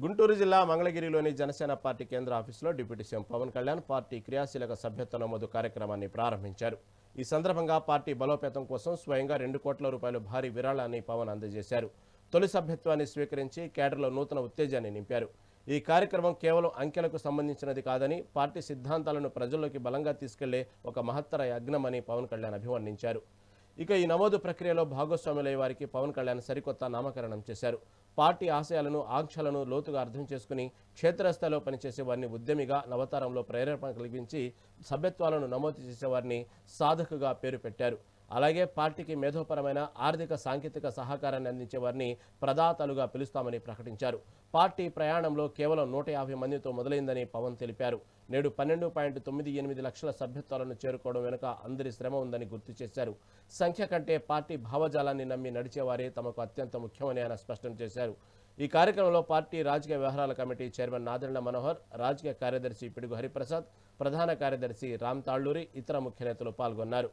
గుంటూరు జిల్లా మంగళగిరిలోని జనసేన పార్టీ కేంద్ర ఆఫీసులో deputy CM Pawan Kalyan party క్రియాశీలక సభ్యత్వ నమోదు కార్యక్రమాన్ని ప్రారంభించారు. ఈ సందర్భంగా పార్టీ బలోపేతం కోసం స్వయంగా 2 కోట్ల రూపాయల భారీ విరాళాన్ని పవన్ అందజేశారు. తొలి సభ్యత్వాన్ని స్వీకరించి కేడర్లో నూతన ఉత్తేజాన్ని నింపారు. ఈ కార్యక్రమం కేవలం అంకెలకు సంబంధించినది కాదని పార్టీ సిద్ధాంతాలను ప్రజల్లోకి బలంగా తీసుకెళ్లే ఒక మహత్తర యజ్ఞమని పవన్ కళ్యాణ్ అభివర్ణించారు. ఇక ఈ నమోదు ప్రక్రియలో భాగస్వాములయ్యే వారికి పవన్ కళ్యాణ్ సరికొత్త నామకరణం చేశారు. పార్టీ ఆశయాలను ఆంక్షలను లోతుగా అర్థం చేసుకుని క్షేత్రస్థాయిలో పనిచేసే వారిని ఉద్యమిగా, నవతరంలో ప్రేరేపణ కలిగించి సభ్యత్వాలను నమోదు చేసేవారిని సాధకుగా పేరు పెట్టారు. అలాగే పార్టీకి మేధోపరమైన ఆర్థిక సాంకేతిక సహకారాన్ని అందించే వారిని ప్రదాతలుగా పిలుస్తామని ప్రకటించారు. పార్టీ ప్రయాణంలో కేవలం 150 మందితో మొదలైందని పవన్ తెలిపారు. నేడు 12.98 లక్షల సభ్యత్వాలను చేరుకోవడం వెనుక అందరి శ్రమ ఉందని గుర్తు చేశారు. సంఖ్య కంటే పార్టీ భావజాలాన్ని నమ్మి నడిచేవారే తమకు అత్యంత ముఖ్యమని ఆయన స్పష్టం చేశారు. ఈ కార్యక్రమంలో పార్టీ రాజకీయ వ్యవహారాల కమిటీ చైర్మన్ నాదెండ్ల మనోహర్, రాజకీయ కార్యదర్శి పిడుగు హరిప్రసాద్, ప్రధాన కార్యదర్శి రామ్ తాళ్లూరి, ఇతర ముఖ్య నేతలు పాల్గొన్నారు.